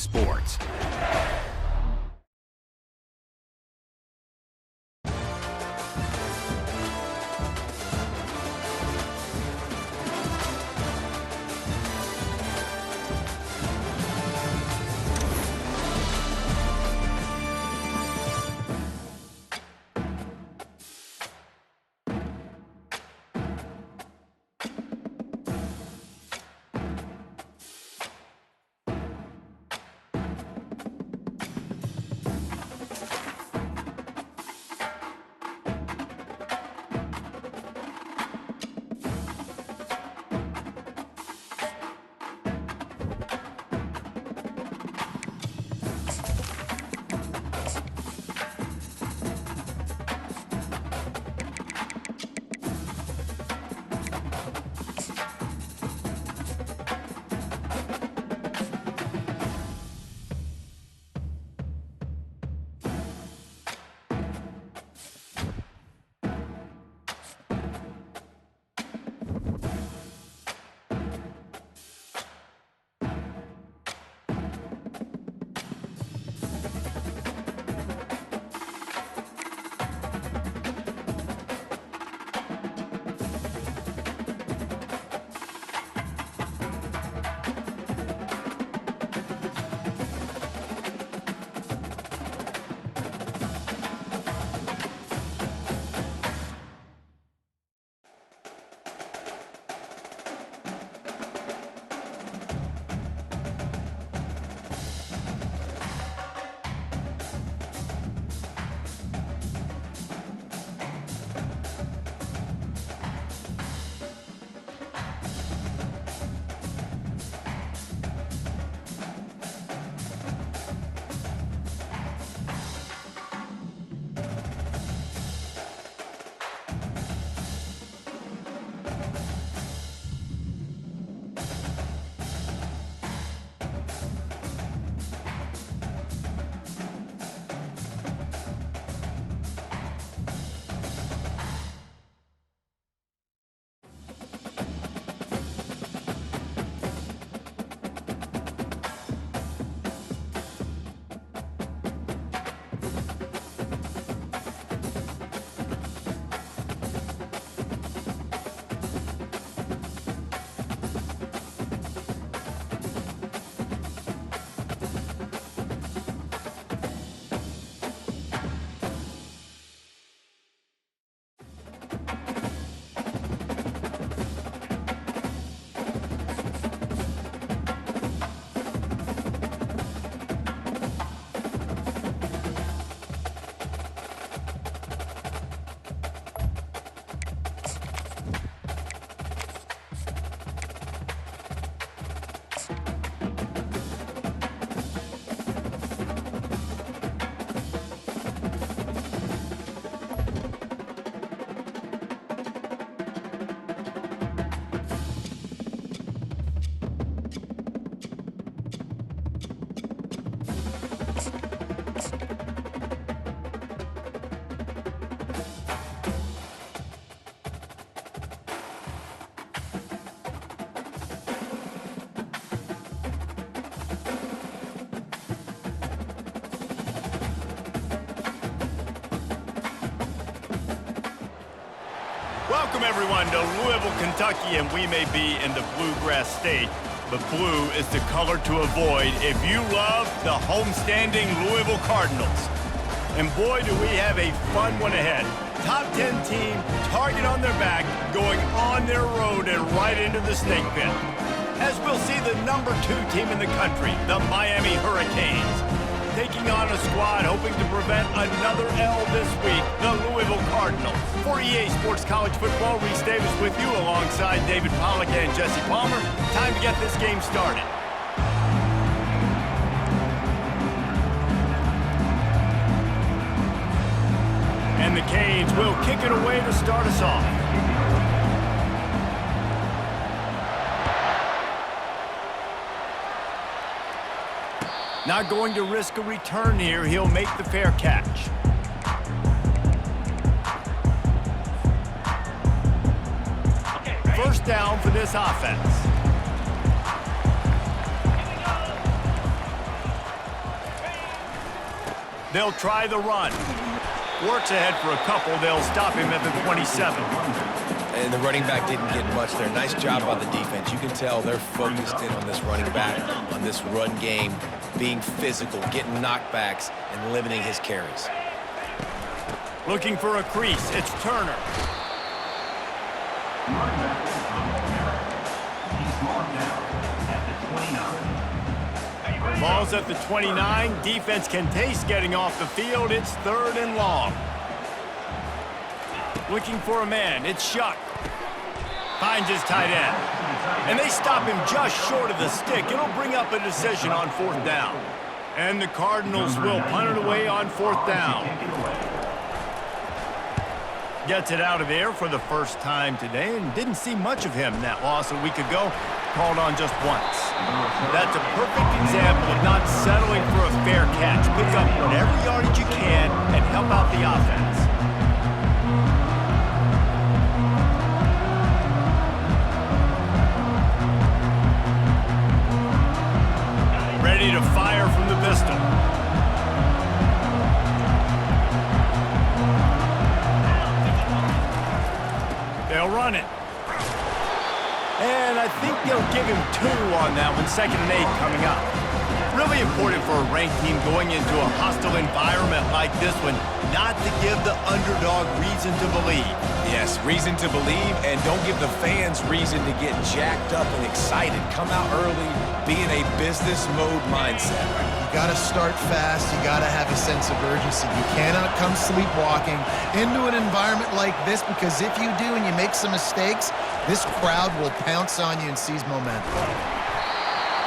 sports. Welcome, everyone, to Louisville, Kentucky, and we may be in the Bluegrass State, but blue is the color to avoid if you love the homestanding Louisville Cardinals. And boy, do we have a fun one ahead. Top 10 team, target on their back, going on their road and right into the snake pit. As we'll see the number 2 team in the country, the Miami Hurricanes, taking on a squad hoping to prevent another L this week, the Louisville Cardinals. For EA Sports College Football, Reese Davis with you alongside David Pollack and Jesse Palmer. Time to get this game started. And the Canes will kick it away to start us off. Not going to risk a return here. He'll make the fair catch. First down for this offense. They'll try the run. Works ahead for a couple. They'll stop him at the 27. And the running back didn't get much there. Nice job by the defense. You can tell they're focused in on this running back, on this run game, being physical, getting knockbacks, and limiting his carries. Looking for a crease. It's Turner. Ball's at the 29. Defense can taste getting off the field. It's 3rd and long. Looking for a man. It's Shuck. Finds his tight end. And they stop him just short of the stick. It'll bring up a decision on 4th down. And the Cardinals will punt it away on 4th down. Gets it out of there for the first time today and didn't see much of him in that loss a week ago. Called on just once. That's a perfect example of not settling for a fair catch. Pick up whatever yardage you can and help out the offense. Ready to fire from the pistol. They'll run it. And I think they'll give him 2 on that one. 2nd and 8 coming up. Really important for a ranked team going into a hostile environment like this one, not to give the underdog reason to believe. Yes, reason to believe, and don't give the fans reason to get jacked up and excited. Come out early, be in a business mode mindset. You got to start fast. You got to have a sense of urgency. You cannot come sleepwalking into an environment like this, because if you do and you make some mistakes, this crowd will pounce on you and seize momentum.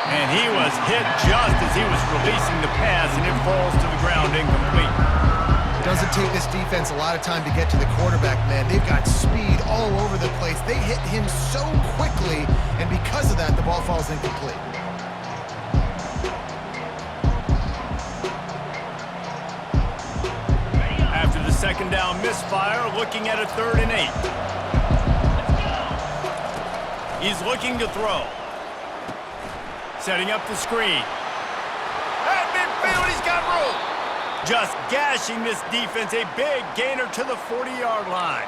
And he was hit just as he was releasing the pass, and it falls to the ground incomplete. It doesn't take this defense a lot of time to get to the quarterback, man. They've got speed all over the place. They hit him so quickly, and because of that, the ball falls incomplete. After the 2nd down misfire, looking at a 3rd and 8. He's looking to throw. Setting up the screen. At midfield, he's got room. Just gashing this defense, a big gainer to the 40-yard line.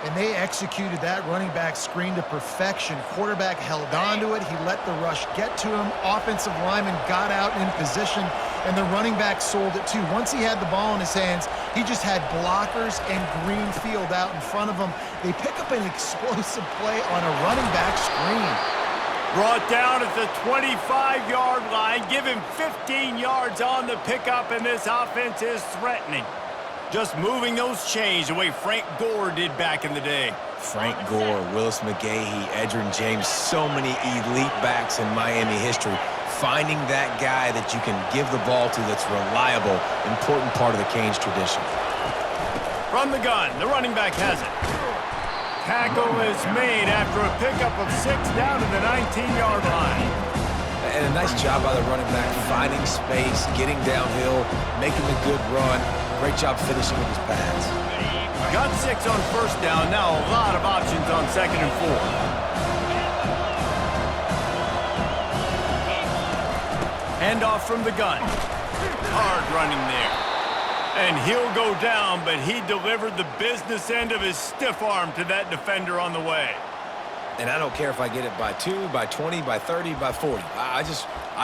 And they executed that running back screen to perfection. Quarterback held on to it. He let the rush get to him. Offensive lineman got out in position, and the running back sold it too. Once he had the ball in his hands, he just had blockers and green field out in front of him. They pick up an explosive play on a running back screen. Brought down at the 25-yard line. Give him 15 yards on the pickup, and this offense is threatening. Just moving those chains the way Frank Gore did back in the day. Frank Gore, Willis McGahee, Edgerrin James, so many elite backs in Miami history. Finding that guy that you can give the ball to that's reliable, important part of the Canes tradition. From the gun, the running back has it. Tackle is made after a pickup of 6 down to the 19-yard line. And a nice job by the running back, finding space, getting downhill, making a good run. Great job finishing with his pads. Got 6 on 1st down. Now a lot of options on 2nd and 4. Handoff from the gun. Hard running there. And he'll go down, but he delivered the business end of his stiff arm to that defender on the way. And I don't care if I get it by 2, by 20, by 30, by 40. I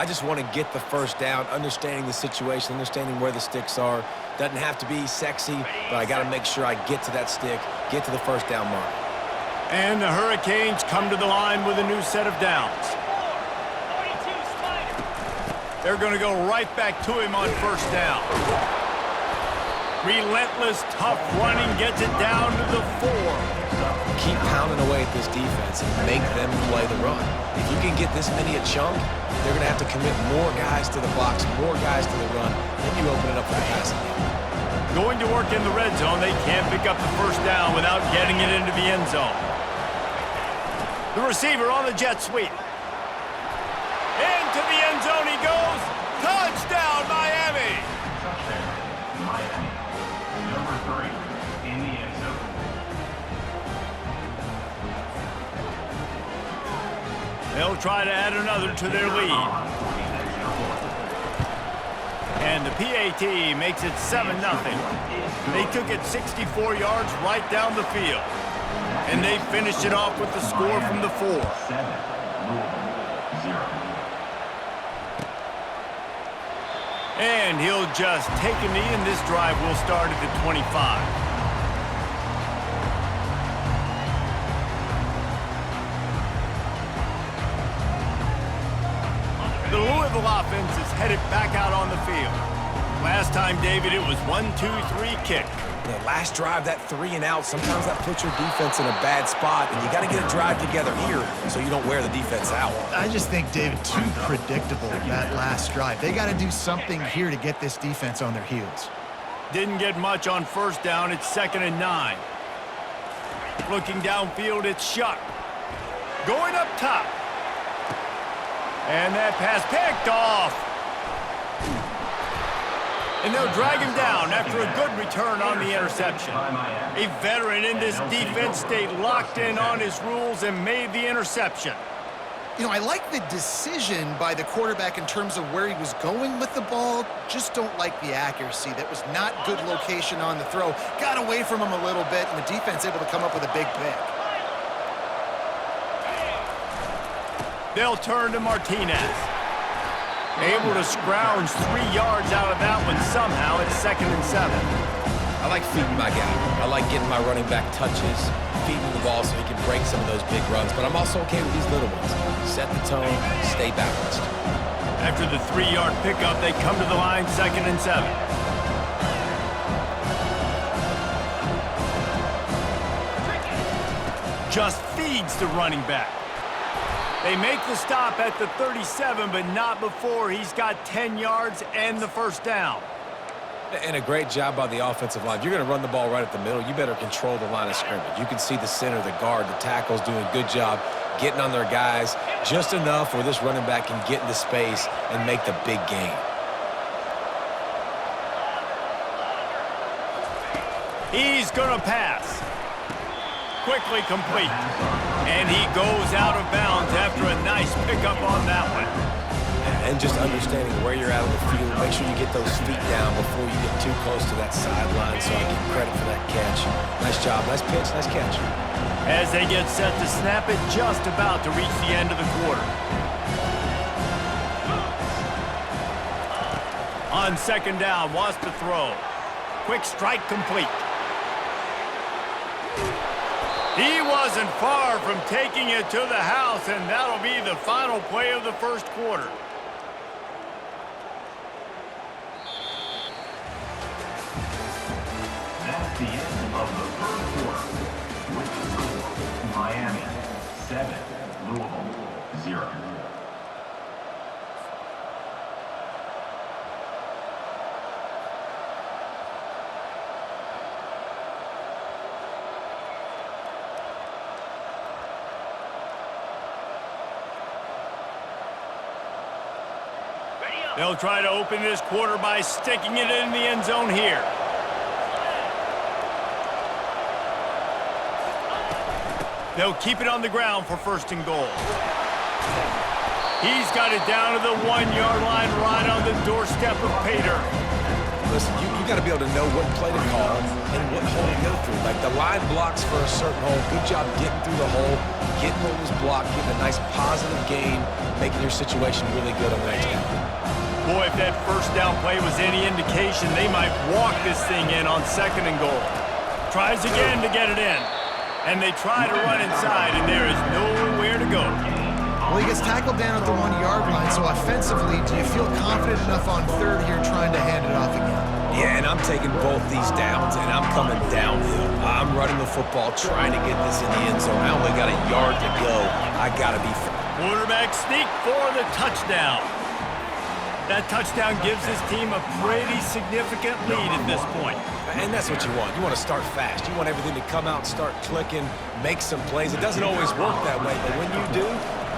just want to get the 1st down, understanding the situation, understanding where the sticks are. Doesn't have to be sexy, but I got to make sure I get to that stick, get to the 1st down mark. And the Hurricanes come to the line with a new set of downs. They're going to go right back to him on 1st down. Relentless, tough running gets it down to the 4. Keep pounding away at this defense and make them play the run. If you can get this many a chunk, they're going to have to commit more guys to the box, more guys to the run, then you open it up for the passing game. Going to work in the red zone, they can't pick up the 1st down without getting it into the end zone. The receiver on the jet sweep. Into the end zone he goes. Touchdown, Miami! They'll try to add another to their lead. And the PAT makes it 7-0. They took it 64 yards right down the field. And they finished it off with the score from the 4. And he'll just take a knee, and this drive will start at the 25. The Louisville offense is headed back out on the field. Last time, David, it was 1-2-3 kick. The last drive, that 3 and out, sometimes that puts your defense in a bad spot, and you got to get a drive together here so you don't wear the defense out. I just think, David, too predictable, that last drive. They got to do something here to get this defense on their heels. Didn't get much on first down. It's 2nd and 9. Looking downfield, it's Shuck. Going up top. And that pass picked off. And they'll drag him down after a good return on the interception. A veteran in this defense stayed locked in on his rules and made the interception. You know, I like the decision by the quarterback in terms of where he was going with the ball. Just don't like the accuracy. That was not good location on the throw. Got away from him a little bit, and the defense able to come up with a big pick. They'll turn to Martinez. Able to scrounge 3 yards out of that one somehow. It's 2nd and 7. I like feeding my guy. I like getting my running back touches, feeding the ball so he can break some of those big runs. But I'm also okay with these little ones. Set the tone, stay balanced. After the 3-yard pickup, they come to the line, 2nd and 7. Just feeds the running back. They make the stop at the 37, but not before he's got 10 yards and the first down. And a great job by the offensive line. If you're going to run the ball right at the middle, you better control the line of scrimmage. You can see the center, the guard, the tackles doing a good job getting on their guys just enough where this running back can get into space and make the big gain. He's going to pass. Quickly complete. And he goes out of bounds after a nice pickup on that one. And just understanding where you're at on the field, make sure you get those feet down before you get too close to that sideline, so I give credit for that catch. Nice job, nice pitch, nice catch. As they get set to snap it, just about to reach the end of the quarter. On 2nd down, wants to throw. Quick strike complete. He wasn't far from taking it to the house, and that'll be the final play of the first quarter. That's the end of the first quarter. With the score, Miami 7, Louisville 0. They'll try to open this quarter by sticking it in the end zone here. They'll keep it on the ground for 1st and goal. He's got it down to the 1-yard line right on the doorstep of Pater. Listen, you got to be able to know what play to call and what hole to go through. Like the line blocks for a certain hole. Good job getting through the hole, getting what was blocked, getting a nice positive gain, making your situation really good on the next down. Boy, if that first down play was any indication, they might walk this thing in on 2nd and goal. Tries again to get it in. And they try to run inside, and there is nowhere to go. Well, he gets tackled down at the 1-yard line, so offensively, do you feel confident enough on 3rd here trying to hand it off again? Yeah, and I'm taking both these downs, and I'm coming downhill. I'm running the football, trying to get this in the end zone. I only got a yard to go. I got to be... Quarterback sneak for the touchdown. That touchdown gives his team a pretty significant lead at this point. And that's what you want. You want to start fast. You want everything to come out and start clicking, make some plays. It doesn't always work that way, but when you do,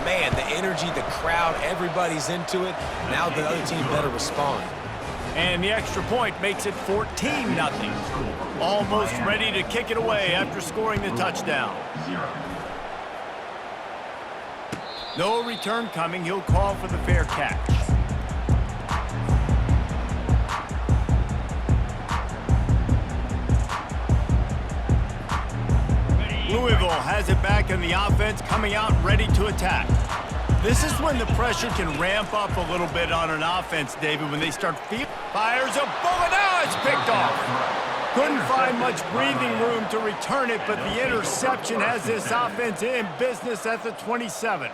man, the energy, the crowd, everybody's into it. Now the other team better respond. And the extra point makes it 14-0. Almost ready to kick it away after scoring the touchdown. No return coming. He'll call for the fair catch. Louisville has it back in the offense, coming out ready to attack. This is when the pressure can ramp up a little bit on an offense, David, when they start fires a bullet. Now it's picked off. Couldn't find much breathing room to return it, but the interception has this offense in business at the 27.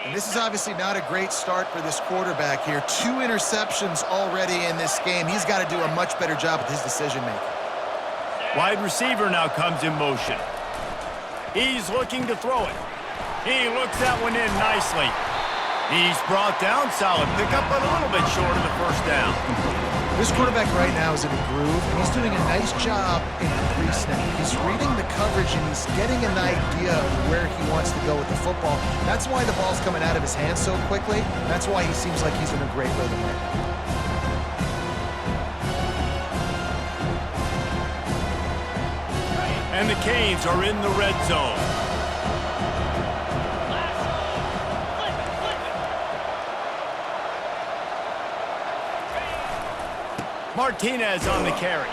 And this is obviously not a great start for this quarterback here. 2 interceptions already in this game. He's got to do a much better job with his decision-making. Wide receiver now comes in motion. He's looking to throw it. He looks that one in nicely. He's brought down, solid pickup, but a little bit short of the first down. This quarterback right now is in a groove, and he's doing a nice job in pre-snap. He's reading the coverage, and he's getting an idea of where he wants to go with the football. That's why the ball's coming out of his hands so quickly. That's why he seems like he's in a great rhythm right now. And the Canes are in the red zone. Martinez on the carry.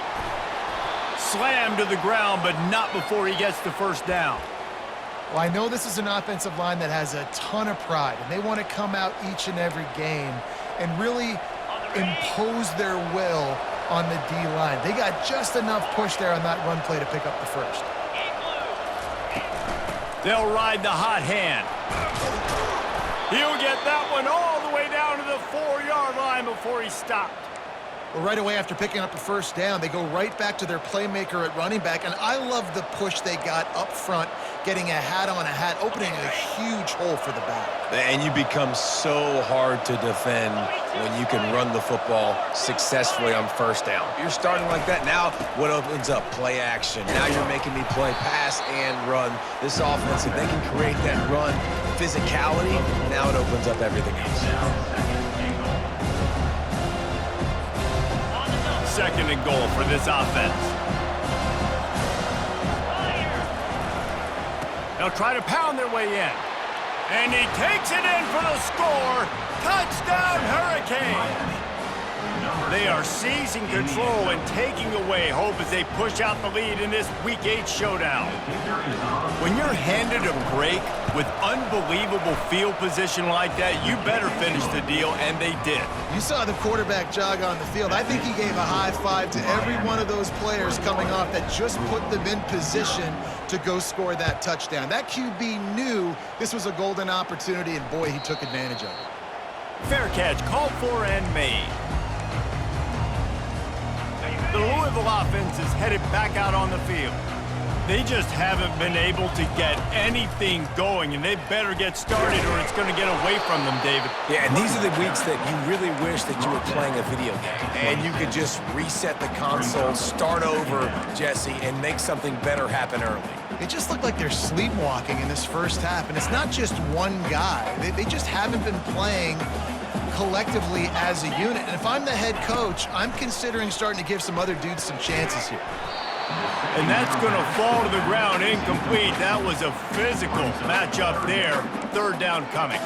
Slammed to the ground, but not before he gets the first down. Well, I know this is an offensive line that has a ton of pride, and they want to come out each and every game and really impose their will on the D-line. They got just enough push there on that run play to pick up the first. They'll ride the hot hand. He'll get that one all the way down to the 4-yard line before he stopped. Well, right away after picking up the first down, they go right back to their playmaker at running back, and I love the push they got up front, getting a hat on a hat, opening a huge hole for the back. And you become so hard to defend when you can run the football successfully on first down. You're starting like that. Now what opens up? Play action. Now you're making me play pass and run. This offense, if they can create that run physicality, now it opens up everything else. Second and goal for this offense. They'll try to pound their way in. And he takes it in for the score. Touchdown, Hurricanes! They are seizing control and taking away hope as they push out the lead in this Week 8 showdown. When you're handed a break with unbelievable field position like that, you better finish the deal, and they did. You saw the quarterback jog on the field. I think he gave a high five to every one of those players coming off that just put them in position to go score that touchdown. That QB knew this was a golden opportunity, and boy, he took advantage of it. Fair catch, called for and made. The Louisville offense is headed back out on the field. They just haven't been able to get anything going, and they better get started or it's going to get away from them, David. Yeah, and these are the weeks that you really wish that you were playing a video game and you could just reset the console, start over, Jesse, and make something better happen early. They just look like they're sleepwalking in this first half, and it's not just one guy. They just haven't been playing collectively as a unit. And if I'm the head coach, I'm considering starting to give some other dudes some chances here. And that's going to fall to the ground incomplete. That was a physical matchup there. Third down coming.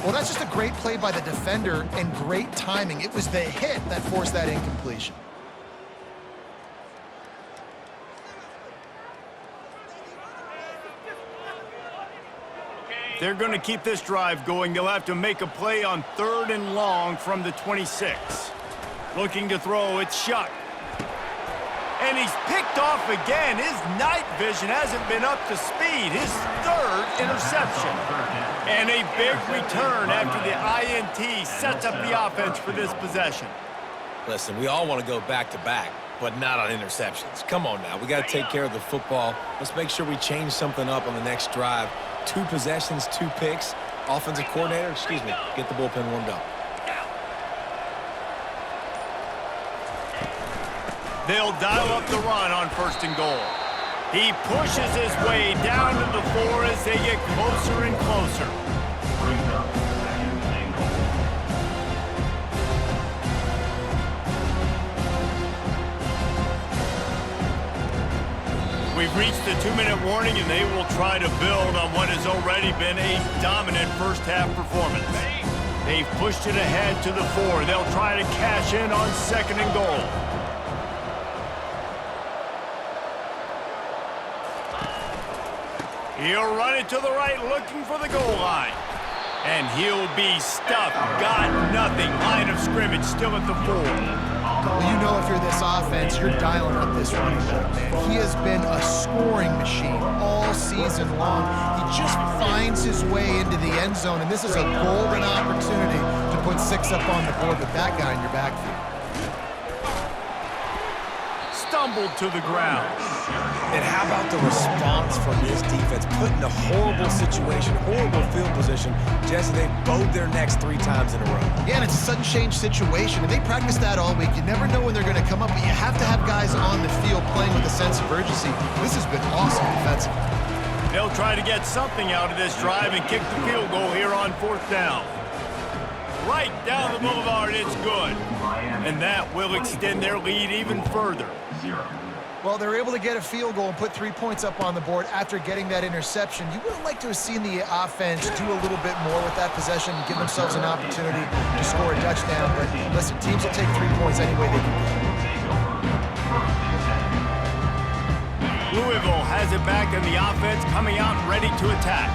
Well, that's just a great play by the defender and great timing. It was the hit that forced that incompletion. They're going to keep this drive going. They'll have to make a play on 3rd and long from the 26. Looking to throw, it's Shuck. And he's picked off again. His night vision hasn't been up to speed. His 3rd interception. And a big return after the INT sets up the offense for this possession. Listen, we all want to go back-to-back, but not on interceptions. Come on now. We got to take care of the football. Let's make sure we change something up on the next drive. 2 possessions, 2 picks. Offensive coordinator, get the bullpen warmed up. They'll dial up the run on 1st and goal. He pushes his way down to the 4 as they get closer and closer. Brings up 2nd and goal. We've reached the 2-minute warning, and they will try to build on what has already been a dominant first-half performance. They've pushed it ahead to the 4. They'll try to cash in on 2nd and goal. He'll run it to the right, looking for the goal line. And he'll be stuffed. Got nothing. Line of scrimmage still at the 4. Well, you know if you're this offense, you're dialing up this running back, man. He has been a scoring machine all season long. He just finds his way into the end zone, and this is a golden opportunity to put 6 up on the board with that guy in your backfield. Stumbled to the ground. And how about the response from this defense? Put in a horrible situation, horrible field position. Jesse, they bowed their necks 3 times in a row. Yeah, and it's a sudden change situation, and they practice that all week. You never know when they're going to come up, but you have to have guys on the field playing with a sense of urgency. This has been awesome defensively. They'll try to get something out of this drive and kick the field goal here on 4th down. Right down the boulevard, it's good. And that will extend their lead even further. Well, they're able to get a field goal and put 3 points up on the board after getting that interception. You would have liked to have seen the offense do a little bit more with that possession and give themselves an opportunity to score a touchdown. But listen, teams will take 3 points any way they can go. Louisville has it back in the offense, coming out ready to attack.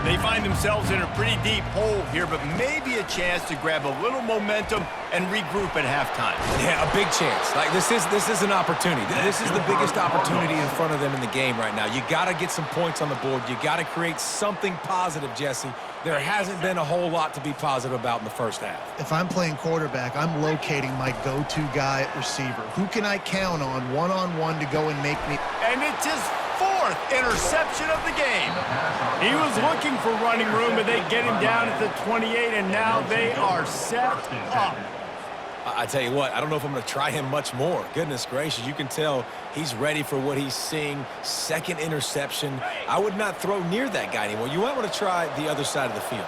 They find themselves in a pretty deep hole here, but maybe a chance to grab a little momentum and regroup at halftime. Yeah, a big chance. Like this is an opportunity. This is the biggest opportunity in front of them in the game right now. You got to get some points on the board. You got to create something positive, Jesse. There hasn't been a whole lot to be positive about in the first half. If I'm playing quarterback, I'm locating my go-to guy at receiver. Who can I count on one-on-one to go and make me? And it's his 4th interception of the game. He was looking for running room, but they get him down at the 28, and now they are set up. I tell you what, I don't know if I'm going to try him much more. Goodness gracious, you can tell he's ready for what he's seeing. 2nd interception. I would not throw near that guy anymore. You might want to try the other side of the field.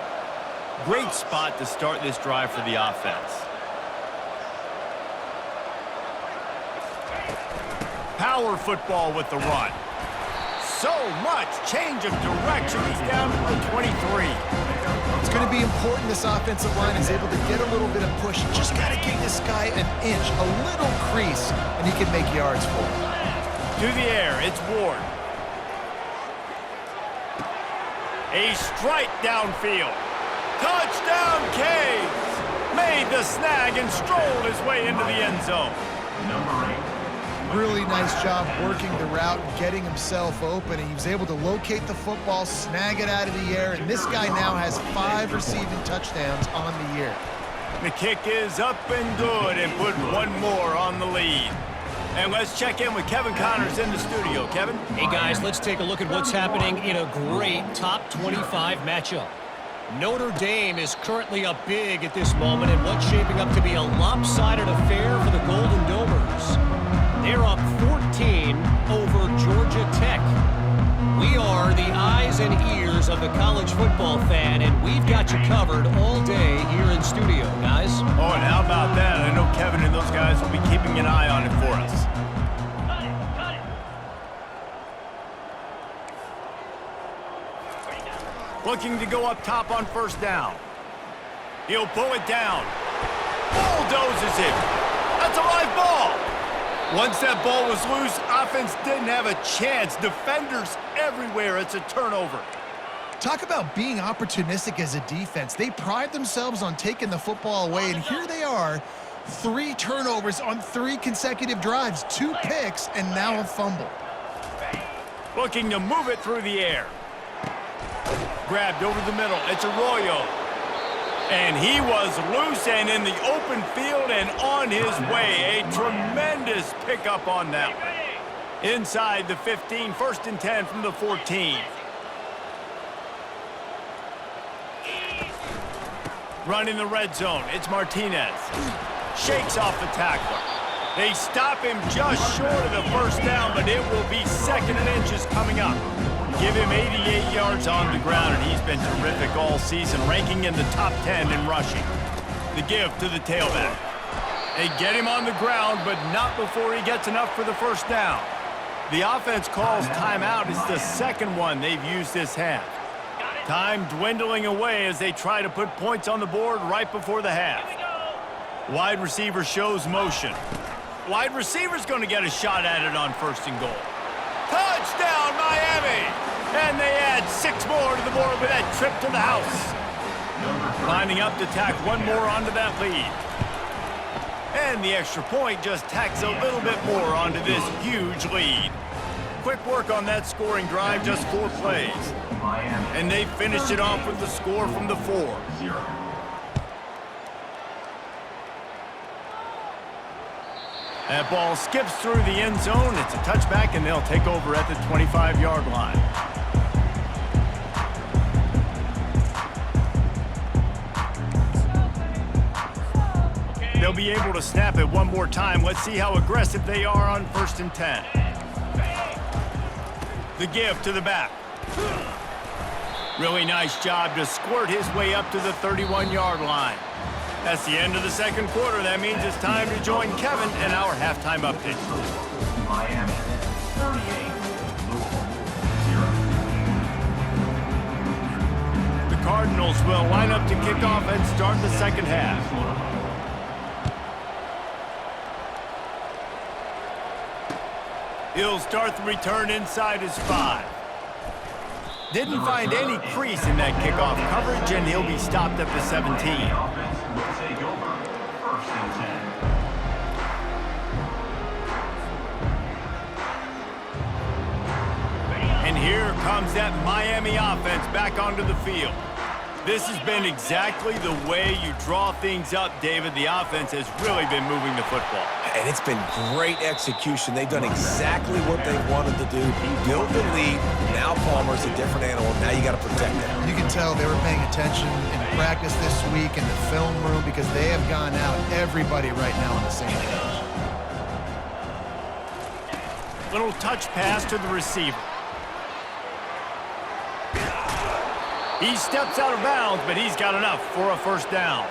Great spot to start this drive for the offense. Power football with the run. So much change of direction. He's down to the 23. It's going to be important this offensive line is able to get a little bit of push. Just got to give this guy an inch, a little crease, and he can make yards for it. To the air, it's Ward. A strike downfield. Touchdown, Caves! Made the snag and strolled his way into the end zone. Number 8. Really nice job working the route and getting himself open. And he was able to locate the football, snag it out of the air, and this guy now has 5 receiving touchdowns on the year. The kick is up and good and put 1 more on the lead. And let's check in with Kevin Connors in the studio. Kevin? Hey, guys, let's take a look at what's happening in a great top 25 matchup. Notre Dame is currently up big at this moment in what's shaping up to be a lopsided affair for the Golden Domers. They're up 14 over Georgia Tech. We are the eyes and ears of the college football fan, and we've got you covered all day here in studio, guys. Oh, and how about that? I know Kevin and those guys will be keeping an eye on it for us. Looking to go up top on 1st down. He'll pull it down. Bulldozes it. That's a live ball. Once that ball was loose, offense didn't have a chance. Defenders everywhere. It's a turnover. Talk about being opportunistic as a defense. They pride themselves on taking the football away, and here they are, 3 turnovers on 3 consecutive drives, 2 picks, and now a fumble. Looking to move it through the air. Grabbed over the middle. It's Arroyo. And he was loose and in the open field and on his way. A tremendous pickup on that one. Inside the 15, 1st and 10 from the 14. Running the red zone. It's Martinez. Shakes off the tackler. They stop him just short of the 1st down, but it will be 2nd and inches coming up. Give him 88 yards on the ground, and he's been terrific all season, ranking in the top 10 in rushing. The give to the tailback. They get him on the ground, but not before he gets enough for the 1st down. The offense calls timeout. It's the 2nd one they've used this half. Time dwindling away as they try to put points on the board right before the half. Wide receiver shows motion. Wide receiver's going to get a shot at it on 1st and goal. Touchdown, Miami! And they add 6 more to the board with that trip to the house. Lining up to tack one more onto that lead. And the extra point just tacks a little bit more onto this huge lead. Quick work on that scoring drive, just 4 plays. And they finished it off with the score from the 4. That ball skips through the end zone. It's a touchback, and they'll take over at the 25-yard line. They'll be able to snap it one more time. Let's see how aggressive they are on 1st and 10. The give to the back. Really nice job to squirt his way up to the 31-yard line. That's the end of the second quarter. That means it's time to join Kevin in our halftime update. Miami, 38, Louisville, 0. The Cardinals will line up to kick off and start the second half. He'll start the return inside his 5. Didn't find any crease in that kickoff coverage, and he'll be stopped at the 17. Offense will take over, 1st and 10. And here comes that Miami offense back onto the field. This has been exactly the way you draw things up, David. The offense has really been moving the football. And it's been great execution. They've done exactly what they wanted to do. Build the lead. Now Palmer's a different animal. Now you got to protect him. You can tell they were paying attention in practice this week in the film room because they have gone out, everybody right now on the same page. Little touch pass to the receiver. He steps out of bounds, but he's got enough for a 1st down.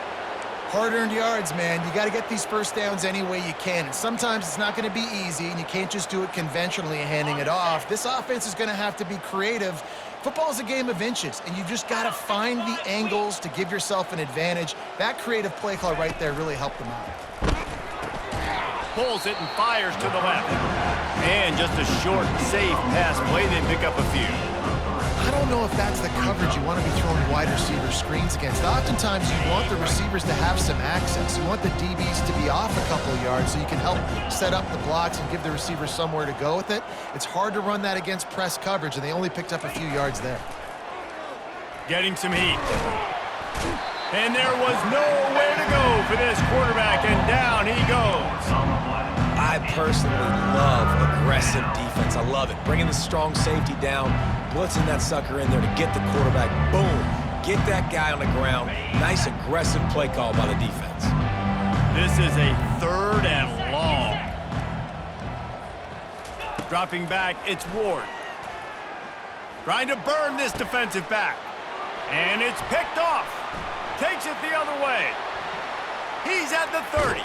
Hard-earned yards, man. You got to get these 1st downs any way you can. And sometimes it's not going to be easy, and you can't just do it conventionally handing it off. This offense is going to have to be creative. Football is a game of inches, and you've just got to find the angles to give yourself an advantage. That creative play call right there really helped them out. Pulls it and fires to the left. And just a short, safe pass play. They pick up a few. I don't know if that's the coverage you want to be throwing wide receiver screens against. Oftentimes, you want the receivers to have some access. You want the DBs to be off a couple of yards so you can help set up the blocks and give the receiver somewhere to go with it. It's hard to run that against press coverage, and they only picked up a few yards there. Getting some heat. And there was nowhere to go for this quarterback, and down he goes. I personally love aggressive defense. I love it. Bringing the strong safety down, blitzing that sucker in there to get the quarterback. Boom. Get that guy on the ground. Nice aggressive play call by the defense. This is a 3rd and long. Dropping back, it's Ward. Trying to burn this defensive back. And it's picked off. Takes it the other way. He's at the 30.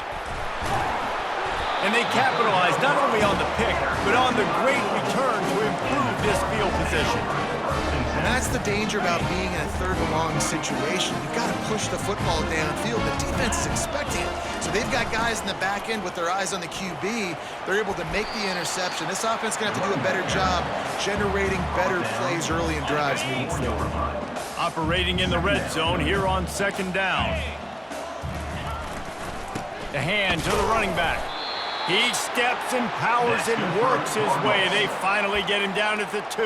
And they capitalize not only on the pick, but on the great return to improve this field position. And that's the danger about being in a 3rd and long situation. You've got to push the football downfield. The defense is expecting it. So they've got guys in the back end with their eyes on the QB. They're able to make the interception. This offense is going to have to do a better job generating better plays early in drives moving forward. Operating in the red zone here on 2nd down. The hand to the running back. He steps and powers and works his way. They finally get him down at the 2.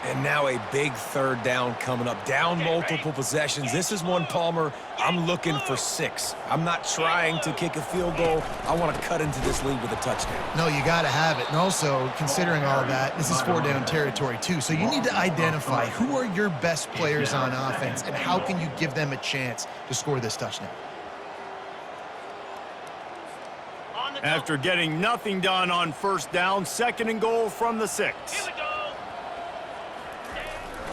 And now a big 3rd down coming up. Down multiple possessions. This is one, Palmer, I'm looking for 6. I'm not trying to kick a field goal. I want to cut into this lead with a touchdown. No, you got to have it. And also, considering all of that, this is 4-down territory too. So you need to identify who are your best players on offense and how can you give them a chance to score this touchdown. After getting nothing done on 1st down, 2nd and goal from the 6.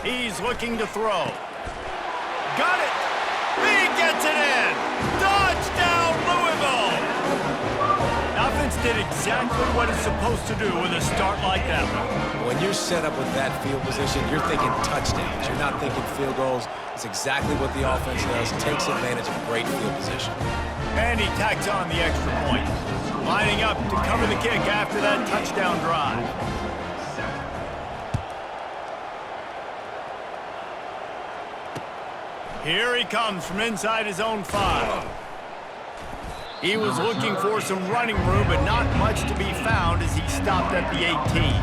He's looking to throw. Got it! He gets it in! Touchdown, Louisville! Offense did exactly what it's supposed to do with a start like that one. When you're set up with that field position, you're thinking touchdowns. You're not thinking field goals. It's exactly what the offense does. Takes advantage of great field position. And he tacks on the extra point. Lining up to cover the kick after that touchdown drive. Here he comes from inside his own 5. He was looking for some running room, but not much to be found as he stopped at the 18.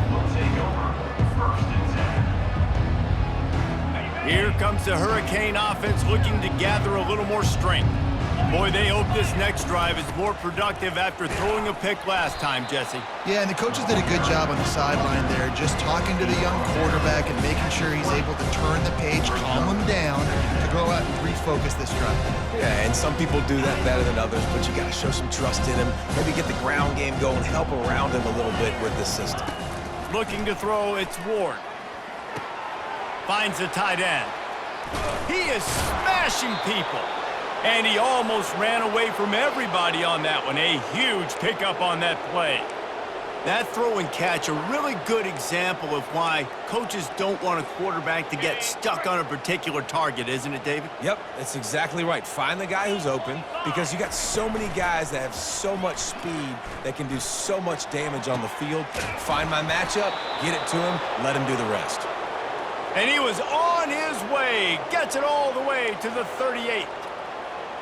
Here comes the Hurricane offense looking to gather a little more strength. Boy, they hope this next drive is more productive after throwing a pick last time, Jesse. Yeah, and the coaches did a good job on the sideline there, just talking to the young quarterback and making sure he's able to turn the page, calm him down, to go out and refocus this drive. Yeah, and some people do that better than others, but you got to show some trust in him. Maybe get the ground game going, help around him a little bit with the system. Looking to throw, it's Ward. Finds the tight end. He is smashing people. And he almost ran away from everybody on that one. A huge pickup on that play. That throw and catch, a really good example of why coaches don't want a quarterback to get stuck on a particular target, isn't it, David? Yep, that's exactly right. Find the guy who's open, because you got so many guys that have so much speed that can do so much damage on the field. Find my matchup, get it to him, let him do the rest. And he was on his way. Gets it all the way to the 38.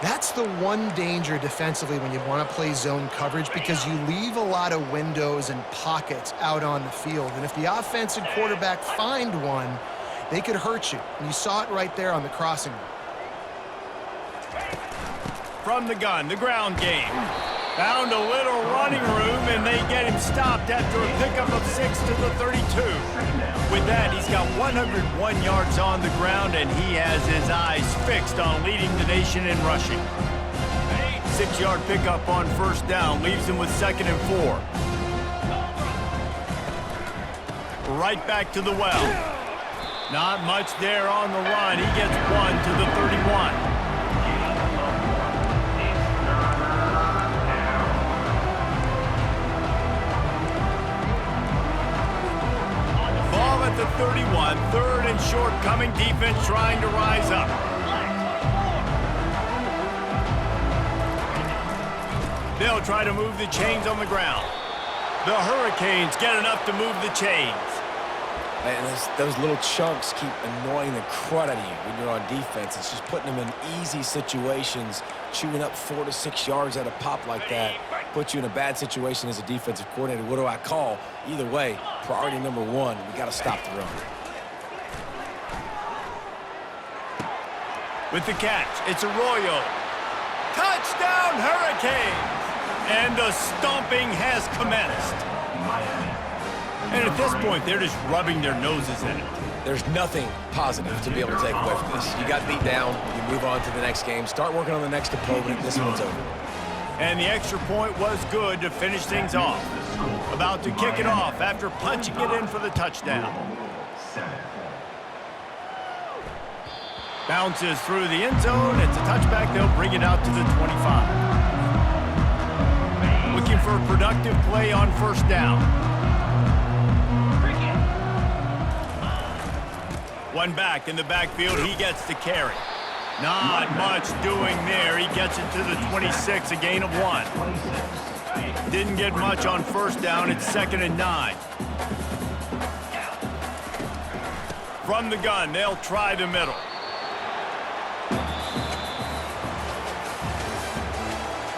That's the one danger defensively when you want to play zone coverage, because you leave a lot of windows and pockets out on the field. And if the offense and quarterback find one, they could hurt you. And you saw it right there on the crossing. From the gun, the ground game. Found a little running room, and they get him stopped after a pickup of 6 to the 32. With that, he's got 101 yards on the ground, and he has his eyes fixed on leading the nation in rushing. 6-yard pickup on first down leaves him with 2nd and 4. Right back to the well. Not much there on the run. He gets 1 to the 31. At the 31, 3rd and short, coming defense trying to rise up. They'll try to move the chains on the ground. The Hurricanes get enough to move the chains. And those little chunks keep annoying the crud out of you when you're on defense. It's just putting them in easy situations, chewing up 4 to 6 yards at a pop like that. Put you in a bad situation as a defensive coordinator. What do I call? Either way, priority number 1, we got to stop the run. With the catch, it's Arroyo. Touchdown, Hurricanes! And the stomping has commenced. And at this point, they're just rubbing their noses in it. There's nothing positive to be able to take away from this. You got beat down, you move on to the next game, start working on the next opponent, this one's over. And the extra point was good to finish things off. About to kick it off after punching it in for the touchdown. Bounces through the end zone. It's a touchback. They'll bring it out to the 25. Looking for a productive play on first down. One back in the backfield. He gets the carry. Not much doing there. He gets it to the 26, a gain of 1. Didn't get much on first down. It's 2nd and 9. From the gun, they'll try the middle.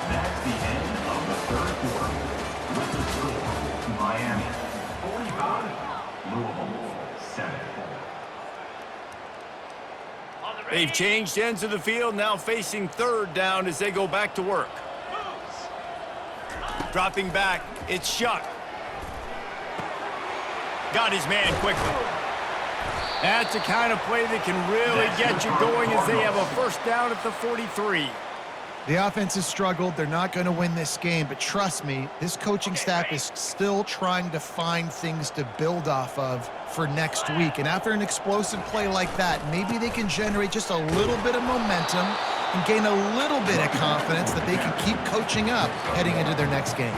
That's the end of the 3rd quarter. With the score, Miami 45, Louisville 7. They've changed ends of the field, now facing 3rd down as they go back to work. Dropping back, it's Shuck. Got his man quickly. That's the kind of play that can really get you going as they have a first down at the 43. The offense has struggled. They're not going to win this game, but trust me, this coaching staff is still trying to find things to build off of for next week. And after an explosive play like that, maybe they can generate just a little bit of momentum and gain a little bit of confidence that they can keep coaching up heading into their next game.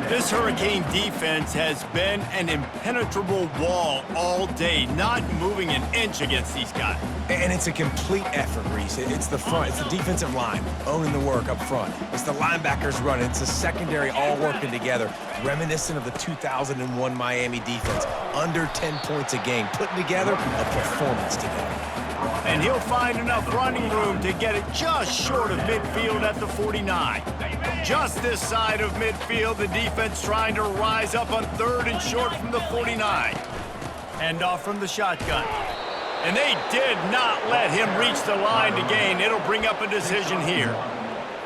This Hurricane defense has been an impenetrable wall all day, not moving an inch against these guys. And it's a complete effort, Reese. It's the front, it's the defensive line owning the work up front. It's the linebackers running. It's the secondary all working together, reminiscent of the 2001 Miami defense. Under 10 points a game, putting together a performance together. And he'll find enough running room to get it just short of midfield at the 49. Just this side of midfield, the defense trying to rise up on 3rd and short from the 49. Hand off from the shotgun. And they did not let him reach the line to gain. It'll bring up a decision here.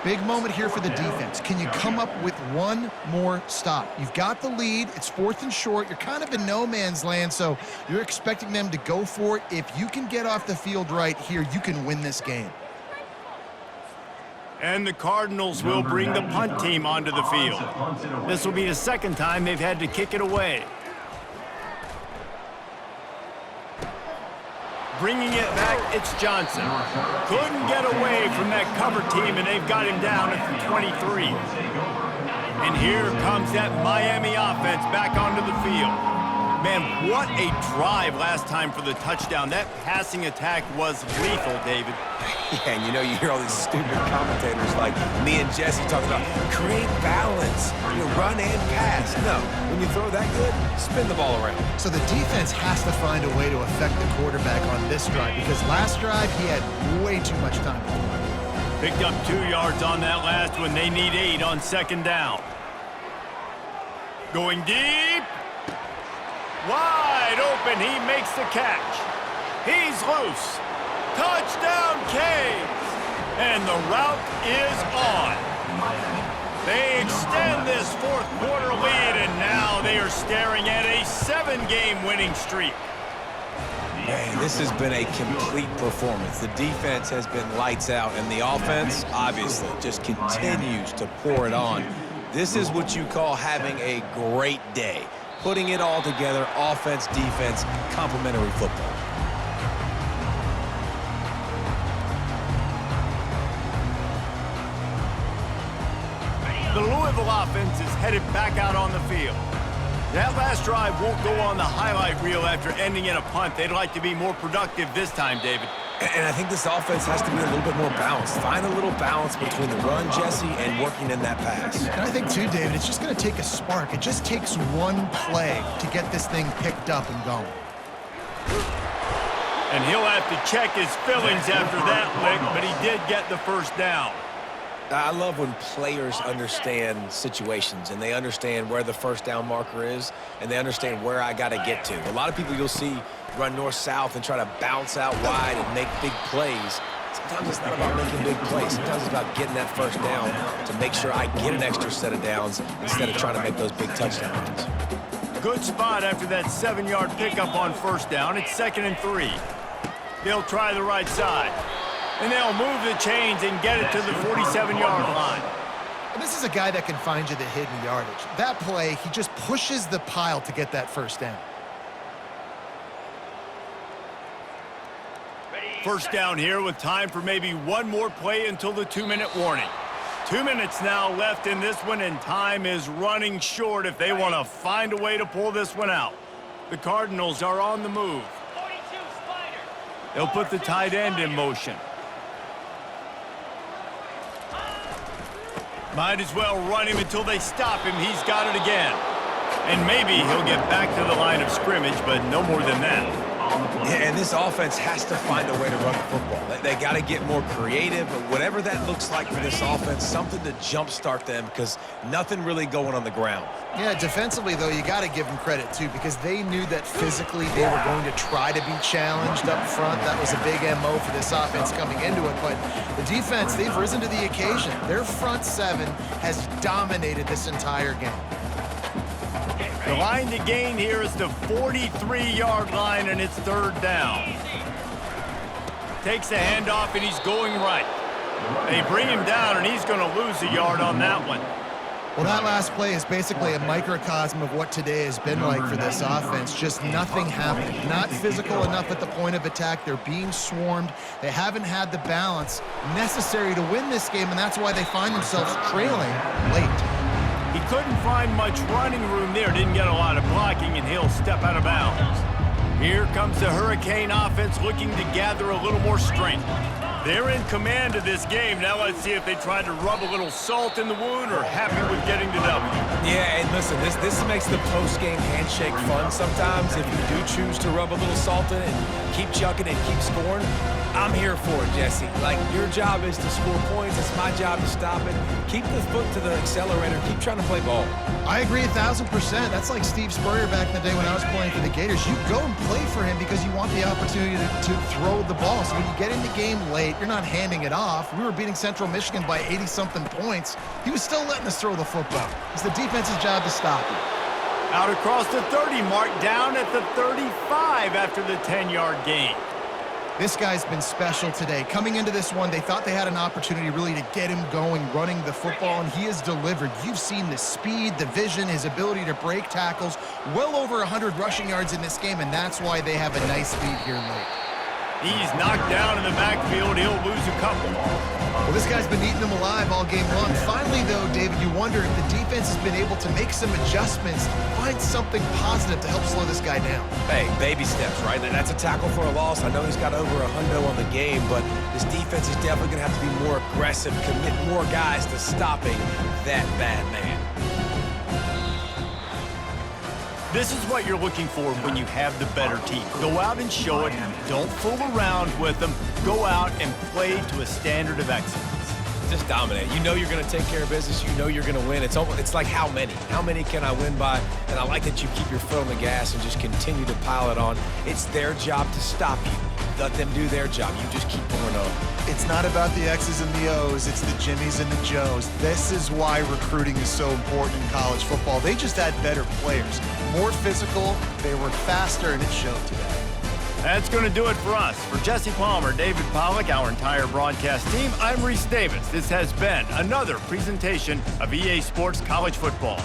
Big moment here for the defense. Can you come up with one more stop? You've got the lead. It's 4th and short. You're kind of in no man's land, so you're expecting them to go for it. If you can get off the field right here, you can win this game. And the Cardinals will bring the punt team onto the field. This will be the 2nd time they've had to kick it away. Bringing it back, it's Johnson. Couldn't get away from that cover team, and they've got him down at the 23. And here comes that Miami offense back onto the field. Man, what a drive last time for the touchdown. That passing attack was lethal, David. Yeah, and you hear all these stupid commentators like me and Jesse talking about create balance, run and pass. No, when you throw that good, spin the ball around. So the defense has to find a way to affect the quarterback on this drive because last drive he had way too much time to throw. Picked up 2 yards on that last one. They need 8 on 2nd down. Going deep. Wide open. He makes the catch. He's loose. Touchdown, Canes! And the route is on. They extend this 4th quarter lead, and now they are staring at a 7-game winning streak. Man, this has been a complete performance. The defense has been lights out, and the offense, obviously, just continues to pour it on. This is what you call having a great day. Putting it all together, offense, defense, complementary football. The Louisville offense is headed back out on the field. That last drive won't go on the highlight reel after ending in a punt. They'd like to be more productive this time, David. And I think this offense has to be a little bit more balanced. Find a little balance between the run, Jesse, and working in that pass. And I think, too, David, it's just going to take a spark. It just takes one play to get this thing picked up and going. And he'll have to check his fillings after that lick, but he did get the 1st down. I love when players understand situations and they understand where the 1st down marker is and they understand where I got to get to. A lot of people you'll see run north-south and try to bounce out wide and make big plays. Sometimes it's not about making big plays. Sometimes it's about getting that 1st down to make sure I get an extra set of downs instead of trying to make those big touchdown runs. Good spot after that 7-yard pickup on 1st down. It's 2nd and 3. They'll try the right side. And they'll move the chains and get it to the 47-yard line. And this is a guy that can find you the hidden yardage. That play, he just pushes the pile to get that 1st down. 1st down here with time for maybe one more play until the 2-minute warning. 2 minutes now left in this one, and time is running short if they want to find a way to pull this one out. The Cardinals are on the move. They'll put the tight end in motion. Might as well run him until they stop him. He's got it again. And maybe he'll get back to the line of scrimmage, but no more than that. Yeah, and this offense has to find a way to run the football. They got to get more creative, but whatever that looks like for this offense, something to jumpstart them because nothing really going on the ground. Yeah, defensively, though, you got to give them credit, too, because they knew that physically they were going to try to be challenged up front. That was a big MO for this offense coming into it, but the defense, they've risen to the occasion. Their front 7 has dominated this entire game. The line to gain here is the 43-yard line, and it's 3rd down. Takes the handoff, and he's going right. They bring him down, and he's going to lose a yard on that one. Well, that last play is basically a microcosm of what today has been like for this offense. Just nothing happening. Not physical enough at the point of attack. They're being swarmed. They haven't had the balance necessary to win this game, and that's why they find themselves trailing late. He couldn't find much running room there. Didn't get a lot of blocking, and he'll step out of bounds. Here comes the Hurricane offense looking to gather a little more strength. They're in command of this game. Now let's see if they try to rub a little salt in the wound or happy with getting the W. Yeah, and listen, this makes the post-game handshake fun sometimes. If you do choose to rub a little salt in it and keep chucking and keep scoring, I'm here for it, Jesse. Like, your job is to score points. It's my job to stop it. Keep the foot to the accelerator. Keep trying to play ball. I agree 1,000%. That's like Steve Spurrier back in the day when I was playing for the Gators. You go and play for him because you want the opportunity to throw the ball. So when you get in the game late, you're not handing it off. We were beating Central Michigan by 80-something points. He was still letting us throw the football. It's the defense's job to stop it. Out across the 30 mark, down at the 35 after the 10-yard gain. This guy's been special today. Coming into this one, they thought they had an opportunity really to get him going, running the football, and he has delivered. You've seen the speed, the vision, his ability to break tackles. Well over 100 rushing yards in this game, and that's why they have a nice lead here late. He's knocked down in the backfield. He'll lose a couple. Well, this guy's been eating them alive all game long. Finally, though, David, you wonder if the defense has been able to make some adjustments, find something positive to help slow this guy down. Hey, baby steps, right? That's a tackle for a loss. I know he's got over 100 on the game, but this defense is definitely going to have to be more aggressive, commit more guys to stopping that bad man. This is what you're looking for when you have the better team. Go out and show it. Don't fool around with them. Go out and play to a standard of excellence. Just dominate. You know you're going to take care of business. You know you're going to win. It's like how many? How many can I win by? And I like that you keep your foot on the gas and just continue to pile it on. It's their job to stop you. Let them do their job. You just keep going on. It's not about the X's and the O's. It's the Jimmies and the Joes. This is why recruiting is so important in college football. They just had better players. More physical, they were faster, and it showed today. That's going to do it for us. For Jesse Palmer, David Pollack, our entire broadcast team, I'm Reese Davis. This has been another presentation of EA Sports College Football.